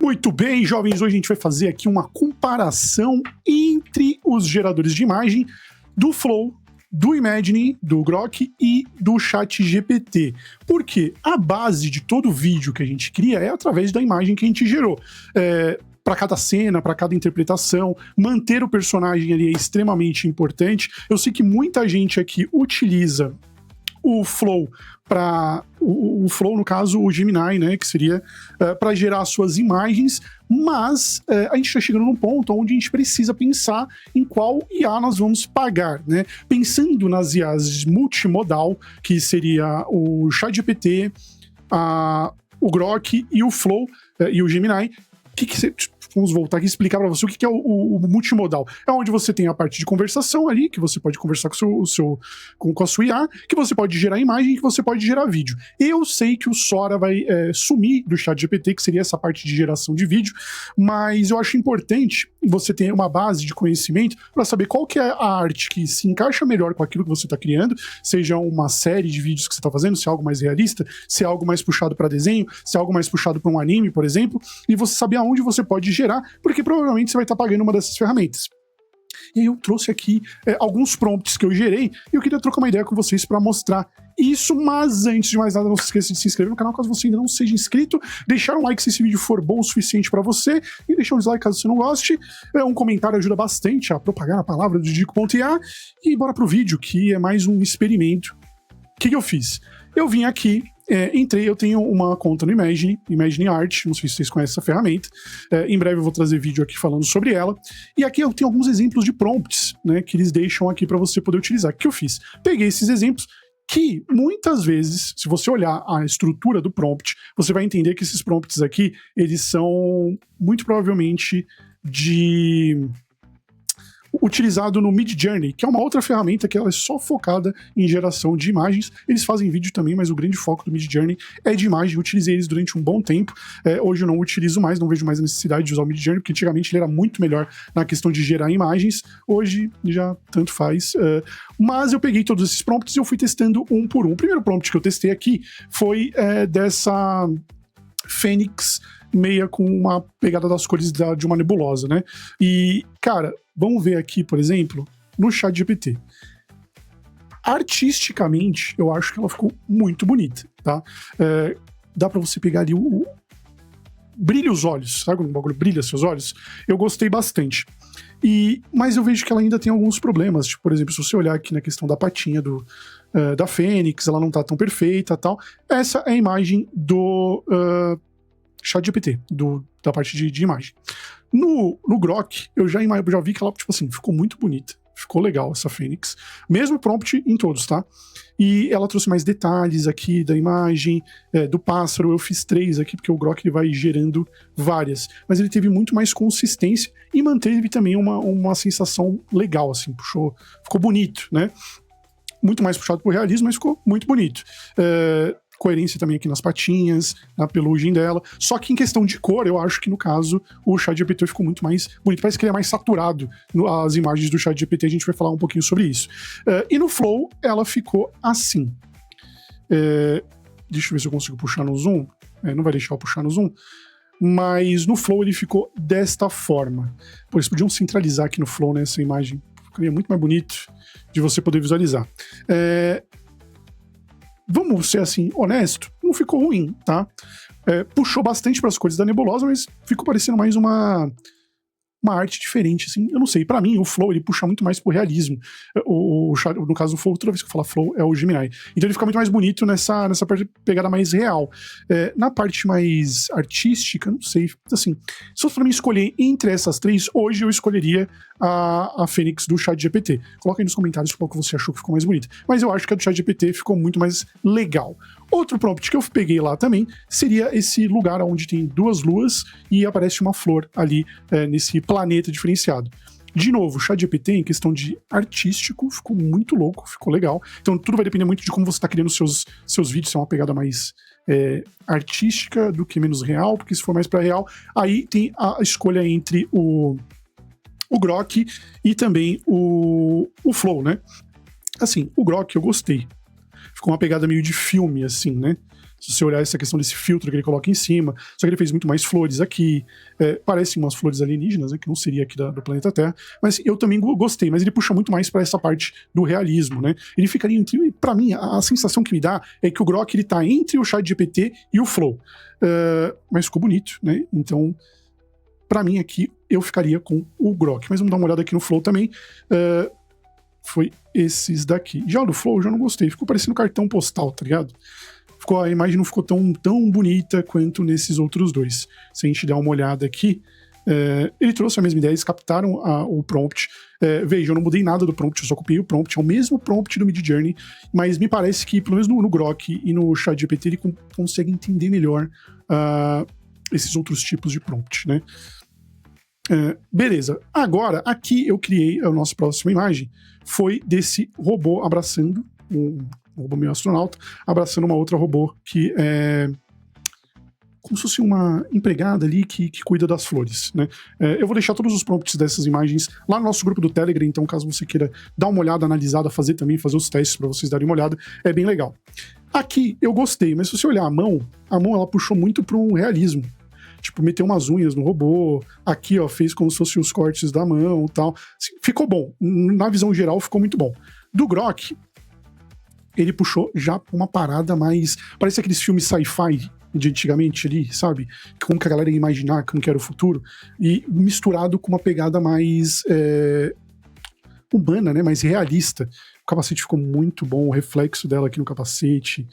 Muito bem, jovens, hoje a gente vai fazer aqui uma comparação entre os geradores de imagem do Flow, do Imaginary, do Grok e do ChatGPT. Porque a base de todo vídeo que a gente cria é através da imagem que a gente gerou. Para cada cena, para cada interpretação, manter o personagem ali é extremamente importante. Eu sei que muita gente aqui utiliza o Flow para o Flow, no caso, o Gemini, né, que seria para gerar suas imagens, mas a gente está chegando num ponto onde a gente precisa pensar em qual IA nós vamos pagar, né? Pensando nas IAs multimodal, que seria o ChatGPT, o Grok e o Flow e o Gemini. Vamos voltar aqui e explicar para você o que é o multimodal. É onde você tem a parte de conversação ali, que você pode conversar com a sua IA, que você pode gerar imagem, que você pode gerar vídeo. Eu sei que o Sora vai sumir do ChatGPT, que seria essa parte de geração de vídeo, mas eu acho importante você ter uma base de conhecimento para saber qual que é a arte que se encaixa melhor com aquilo que você está criando, seja uma série de vídeos que você está fazendo, se é algo mais realista, se é algo mais puxado para desenho, se é algo mais puxado para um anime, por exemplo, e você saber aonde você pode gerar, porque provavelmente você vai estar pagando uma dessas ferramentas. E aí eu trouxe aqui alguns prompts que eu gerei e eu queria trocar uma ideia com vocês para mostrar isso, mas antes de mais nada, não se esqueça de se inscrever no canal caso você ainda não seja inscrito, deixar um like se esse vídeo for bom o suficiente para você e deixar um dislike caso você não goste. Um comentário ajuda bastante a propagar a palavra do Didico.ia e bora pro vídeo, que é mais um experimento. O que eu fiz? Eu vim aqui, eu tenho uma conta no Imaginary Art, não sei se vocês conhecem essa ferramenta, em breve eu vou trazer vídeo aqui falando sobre ela, e aqui eu tenho alguns exemplos de prompts, né, que eles deixam aqui para você poder utilizar. O que eu fiz? Peguei esses exemplos, que muitas vezes, se você olhar a estrutura do prompt, você vai entender que esses prompts aqui, eles são muito provavelmente utilizado no Midjourney, que é uma outra ferramenta que ela é só focada em geração de imagens. Eles fazem vídeo também, mas o grande foco do Midjourney é de imagem. Eu utilizei eles durante um bom tempo. Hoje eu não utilizo mais, não vejo mais a necessidade de usar o Midjourney, porque antigamente ele era muito melhor na questão de gerar imagens. Hoje já tanto faz. Mas eu peguei todos esses prompts e eu fui testando um por um. O primeiro prompt que eu testei aqui foi dessa Fênix meia com uma pegada das cores de uma nebulosa, né? E, cara, vamos ver aqui, por exemplo, no ChatGPT. Artisticamente, eu acho que ela ficou muito bonita, tá? Dá pra você pegar ali brilha os olhos, sabe quando o bagulho brilha seus olhos? Eu gostei bastante. Mas eu vejo que ela ainda tem alguns problemas, tipo, por exemplo, se você olhar aqui na questão da patinha da Fênix, ela não tá tão perfeita e tal. Essa é a imagem do ChatGPT, da parte de imagem. No Grok, eu já vi que ela, tipo assim, ficou muito bonita. Ficou legal essa Fênix. Mesmo prompt em todos, tá? E ela trouxe mais detalhes aqui da imagem, do pássaro. Eu fiz 3 aqui, porque o Grok ele vai gerando várias. Mas ele teve muito mais consistência e manteve também uma sensação legal, assim. Ficou bonito, né? Muito mais puxado pro realismo, mas ficou muito bonito. Coerência também aqui nas patinhas, na pelugem dela. Só que em questão de cor, eu acho que no caso o ChatGPT ficou muito mais bonito. Parece que ele é mais saturado. As imagens do ChatGPT, a gente vai falar um pouquinho sobre isso. E no Flow, ela ficou assim. Deixa eu ver se eu consigo puxar no zoom. Não vai deixar eu puxar no zoom. Mas no Flow ele ficou desta forma. Pô, eles podiam centralizar aqui no Flow, né, essa imagem. Ficaria muito mais bonito de você poder visualizar. Vamos ser assim, honesto, não ficou ruim, tá? Puxou bastante para as cores da nebulosa, mas ficou parecendo mais uma arte diferente, assim, eu não sei. Pra mim, o Flow, ele puxa muito mais pro realismo. No caso do Flow, toda vez que eu falar Flow, é o Gemini. Então ele fica muito mais bonito nessa pegada mais real. Na parte mais artística, não sei, assim, se fosse pra mim escolher entre essas 3, hoje eu escolheria a Fênix do ChatGPT. Coloca aí nos comentários qual que você achou que ficou mais bonita. Mas eu acho que a do ChatGPT ficou muito mais legal. Outro prompt que eu peguei lá também seria esse lugar onde tem 2 luas e aparece uma flor ali nesse planeta diferenciado. De novo, o ChatGPT, em questão de artístico, ficou muito louco, ficou legal. Então tudo vai depender muito de como você está criando seus vídeos, se é uma pegada mais artística do que menos real, porque se for mais para real, aí tem a escolha entre o Grok e também o Flow, né? Assim, o Grok eu gostei. Ficou uma pegada meio de filme, assim, né? Se você olhar essa questão desse filtro que ele coloca em cima, só que ele fez muito mais flores aqui, parecem umas flores alienígenas, né, que não seria aqui do planeta Terra, mas assim, eu também gostei, mas ele puxa muito mais para essa parte do realismo, né? Ele ficaria entre, para mim, a sensação que me dá é que o Grok ele tá entre o ChatGPT e o Flow, mas ficou bonito, né? Então, para mim aqui, eu ficaria com o Grok, mas vamos dar uma olhada aqui no Flow também. Foi esses daqui. Já o do Flow eu já não gostei, ficou parecendo cartão postal, tá ligado? A imagem não ficou tão bonita quanto nesses outros dois. Se a gente der uma olhada aqui, ele trouxe a mesma ideia, eles captaram o prompt. Veja, eu não mudei nada do prompt, eu só copiei o prompt, é o mesmo prompt do Midjourney, mas me parece que, pelo menos no Grok e no ChatGPT, ele consegue entender melhor esses outros tipos de prompt, né? Beleza. Agora, aqui eu criei a nossa próxima imagem, foi desse robô abraçando um robô meio astronauta, abraçando uma outra robô que é como se fosse uma empregada ali que cuida das flores, né? Eu vou deixar todos os prompts dessas imagens lá no nosso grupo do Telegram, então caso você queira dar uma olhada, analisada, fazer os testes para vocês darem uma olhada, é bem legal. Aqui eu gostei, mas se você olhar a mão ela puxou muito para um realismo. Tipo, meteu umas unhas no robô, aqui, ó, fez como se fossem os cortes da mão e tal. Assim, ficou bom. Na visão geral, ficou muito bom. Do Grok, ele puxou já uma parada mais... Parece aqueles filmes sci-fi de antigamente ali, sabe? Como que a galera ia imaginar como que era o futuro. E misturado com uma pegada mais humana, né? Mais realista. O capacete ficou muito bom, o reflexo dela aqui no capacete.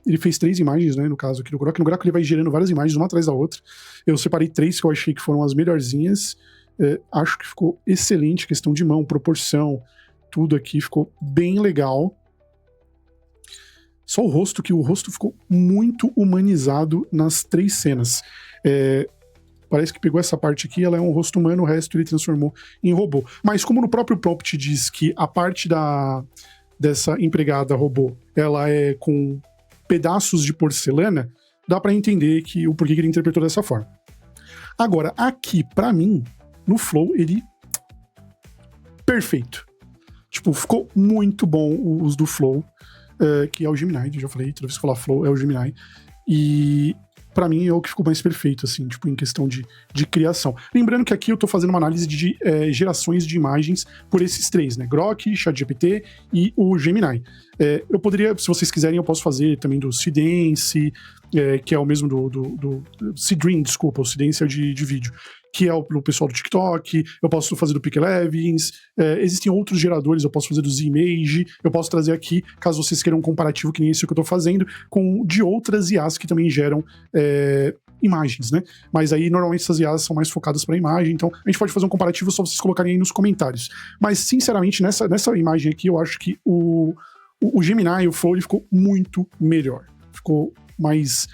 Ele fez 3 imagens, né? No caso aqui do Grok. No Grok ele vai gerando várias imagens, uma atrás da outra. Eu separei 3 que eu achei que foram as melhorzinhas. Acho que ficou excelente. Questão de mão, proporção, tudo aqui ficou bem legal. Só o rosto, que o rosto ficou muito humanizado nas 3 cenas. Parece que pegou essa parte aqui, ela é um rosto humano, o resto ele transformou em robô. Mas como no próprio prompt diz que a parte dessa empregada robô, ela é com pedaços de porcelana, dá pra entender o porquê que ele interpretou dessa forma. Agora, aqui, pra mim, no Flow, ele... perfeito. Tipo, ficou muito bom os do Flow. Que é o Gemini, eu já falei, toda vez que falar Flow é o Gemini, e pra mim é o que ficou mais perfeito, assim, tipo, em questão de criação. Lembrando que aqui eu tô fazendo uma análise de gerações de imagens por esses 3, né, Grok, ChatGPT e o Gemini. Eu poderia, se vocês quiserem, eu posso fazer também do Seedance, que é o mesmo do Seedream, desculpa, o Seedance é de vídeo, que é o pessoal do TikTok, eu posso fazer do Pixelevins, existem outros geradores, eu posso fazer do Zimage, eu posso trazer aqui, caso vocês queiram um comparativo que nem esse que eu tô fazendo, de outras IAs que também geram imagens, né? Mas aí, normalmente, essas IAs são mais focadas para imagem, então a gente pode fazer um comparativo só vocês colocarem aí nos comentários. Mas, sinceramente, nessa imagem aqui, eu acho que o Gemini, o Flow, ele ficou muito melhor. Ficou mais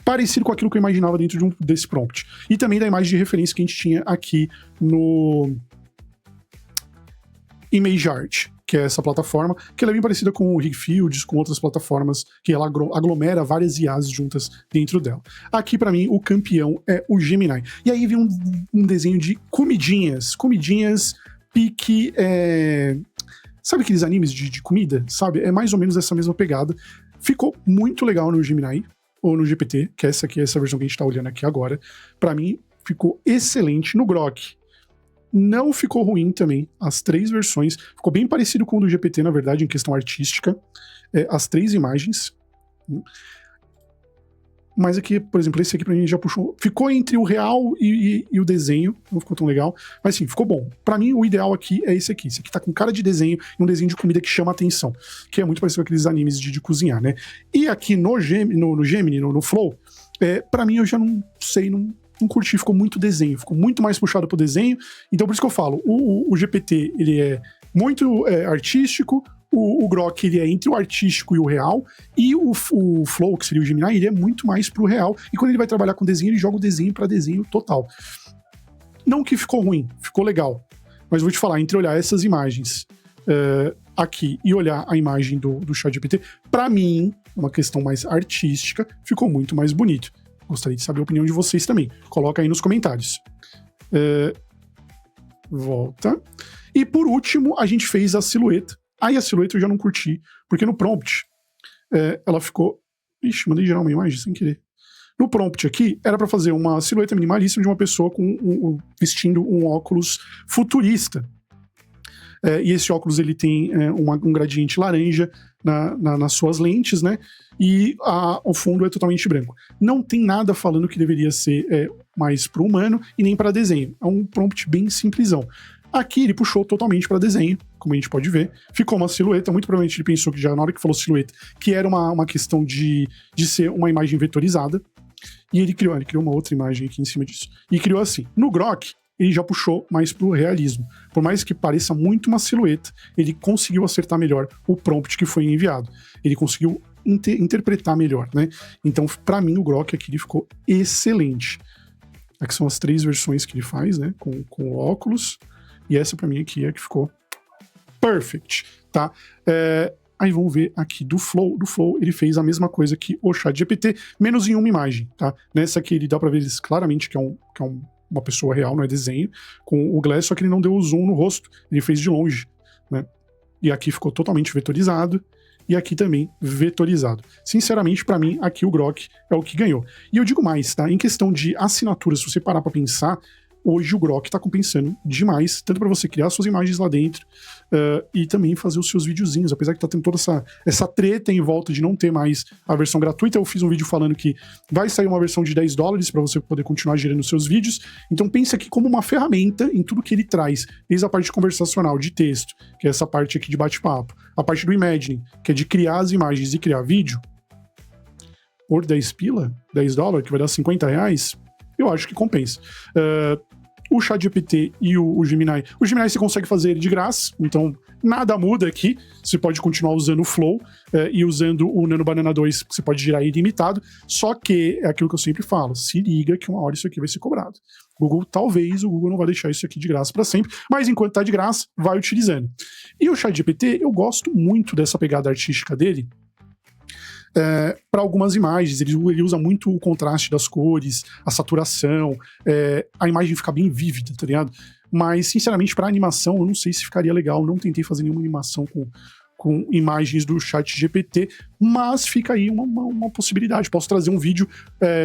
parecido com aquilo que eu imaginava dentro desse prompt. E também da imagem de referência que a gente tinha aqui no ImageArt, que é essa plataforma, que ela é bem parecida com o Rigfields, com outras plataformas, que ela aglomera várias IAs juntas dentro dela. Aqui, pra mim, o campeão é o Gemini. E aí vem um desenho de comidinhas pique... Sabe aqueles animes de comida? Sabe? É mais ou menos essa mesma pegada. Ficou muito legal no Gemini, ou no GPT, que essa aqui é essa versão que a gente tá olhando aqui agora. Pra mim, ficou excelente. No Grok, não ficou ruim também. As 3 versões. Ficou bem parecido com o do GPT, na verdade, em questão artística. As 3 imagens. Mas aqui, por exemplo, esse aqui pra mim já puxou... Ficou entre o real e o desenho, não ficou tão legal, mas sim, ficou bom. Pra mim, o ideal aqui é esse aqui. Esse aqui tá com cara de desenho e um desenho de comida que chama a atenção, que é muito parecido com aqueles animes de cozinhar, né? E aqui no Gemini, no Flow, pra mim eu já não sei, não curti, ficou muito desenho, ficou muito mais puxado pro desenho, então por isso que eu falo, o GPT, ele é muito artístico, o Grok, ele é entre o artístico e o real, e o Flow, que seria o Gemini, ele é muito mais pro real, e quando ele vai trabalhar com desenho, ele joga o desenho pra desenho total. Não que ficou ruim, ficou legal, mas vou te falar, entre olhar essas imagens aqui e olhar a imagem do ChatGPT, pra mim, uma questão mais artística, ficou muito mais bonito. Gostaria de saber a opinião de vocês também. Coloca aí nos comentários. Volta. E por último, a gente fez a silhueta. Aí a silhueta eu já não curti, porque no prompt ela ficou Ixi, mandei gerar uma imagem sem querer. No prompt aqui, era para fazer uma silhueta minimalista de uma pessoa vestindo um óculos futurista. E esse óculos ele tem um gradiente laranja nas suas lentes, né? E o fundo é totalmente branco. Não tem nada falando que deveria ser mais para o humano e nem para desenho. É um prompt bem simplesão. Aqui ele puxou totalmente para desenho, como a gente pode ver. Ficou uma silhueta, muito provavelmente ele pensou que já na hora que falou silhueta, que era uma questão de ser uma imagem vetorizada. E ele criou uma outra imagem aqui em cima disso. E criou assim. No Grok, ele já puxou mais pro realismo. Por mais que pareça muito uma silhueta, ele conseguiu acertar melhor o prompt que foi enviado. Ele conseguiu interpretar melhor, né? Então, para mim, o Grok aqui ele ficou excelente. Aqui são as 3 versões que ele faz, né? Com óculos. E essa, para mim, aqui é a que ficou perfect, tá? Aí vamos ver aqui do Flow. Do Flow, ele fez a mesma coisa que o ChatGPT, menos em uma imagem, tá? Nessa aqui, ele dá pra ver claramente que é uma pessoa real, não é desenho, com o Glass, só que ele não deu o zoom no rosto, ele fez de longe, né? E aqui ficou totalmente vetorizado, e aqui também vetorizado. Sinceramente, pra mim, aqui o Grok é o que ganhou. E eu digo mais, tá? Em questão de assinatura, se você parar pra pensar, hoje o Grok tá compensando demais, tanto para você criar suas imagens lá dentro e também fazer os seus videozinhos, apesar que tá tendo toda essa treta em volta de não ter mais a versão gratuita. Eu fiz um vídeo falando que vai sair uma versão de $10 para você poder continuar gerando seus vídeos. Então pensa aqui como uma ferramenta em tudo que ele traz, desde a parte conversacional, de texto, que é essa parte aqui de bate-papo, a parte do Imagining, que é de criar as imagens e criar vídeo, por 10 pila, $10, que vai dar R$50, eu acho que compensa. O ChatGPT e o Gemini. O Gemini você consegue fazer ele de graça, então nada muda aqui. Você pode continuar usando o Flow e usando o Nano Banana 2, que você pode girar ilimitado. Só que é aquilo que eu sempre falo: se liga que uma hora isso aqui vai ser cobrado. Talvez o Google não vai deixar isso aqui de graça para sempre, mas enquanto tá de graça, vai utilizando. E o ChatGPT, eu gosto muito dessa pegada artística dele. Para algumas imagens, ele usa muito o contraste das cores, a saturação, a imagem fica bem vívida, tá ligado? Mas, sinceramente, para animação, eu não sei se ficaria legal, não tentei fazer nenhuma animação com imagens do ChatGPT, mas fica aí uma possibilidade. Posso trazer um vídeo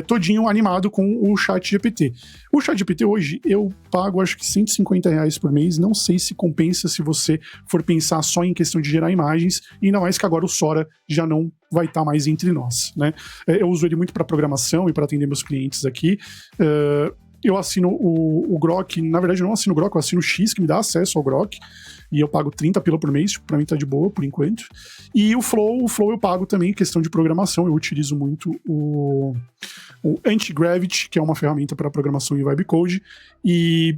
todinho animado com o ChatGPT. O ChatGPT hoje eu pago acho que R$150 por mês, não sei se compensa se você for pensar só em questão de gerar imagens, e ainda mais que agora o Sora já não vai estar mais entre nós, né? Eu uso ele muito para programação e para atender meus clientes aqui. Eu assino o Grok, na verdade eu não assino o Grok, eu assino o X, que me dá acesso ao Grok, e eu pago 30 pila por mês, pra mim tá de boa por enquanto. E o Flow eu pago também, questão de programação, eu utilizo muito o Anti-Gravity, que é uma ferramenta para programação em Vibe Code, e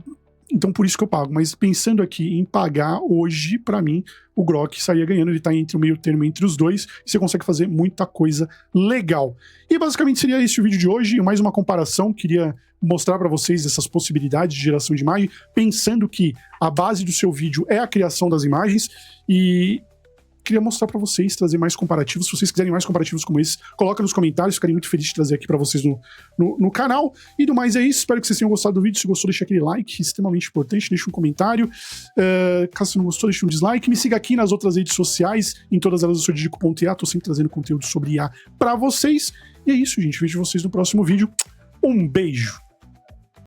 então por isso que eu pago. Mas pensando aqui em pagar hoje, pra mim, o Grok estaria ganhando, ele tá entre o meio termo entre os dois, e você consegue fazer muita coisa legal. E basicamente seria esse o vídeo de hoje, mais uma comparação, queria mostrar para vocês essas possibilidades de geração de imagem, pensando que a base do seu vídeo é a criação das imagens, e queria mostrar para vocês, trazer mais comparativos. Se vocês quiserem mais comparativos como esse, coloca nos comentários, ficaria muito feliz de trazer aqui para vocês no canal. E do mais é isso, espero que vocês tenham gostado do vídeo. Se gostou, deixa aquele like, extremamente importante, deixa um comentário. Caso você não gostou, deixa um dislike. Me siga aqui nas outras redes sociais, em todas elas eu sou Didico.ia, tô sempre trazendo conteúdo sobre IA para vocês. E é isso, gente, vejo vocês no próximo vídeo. Um beijo!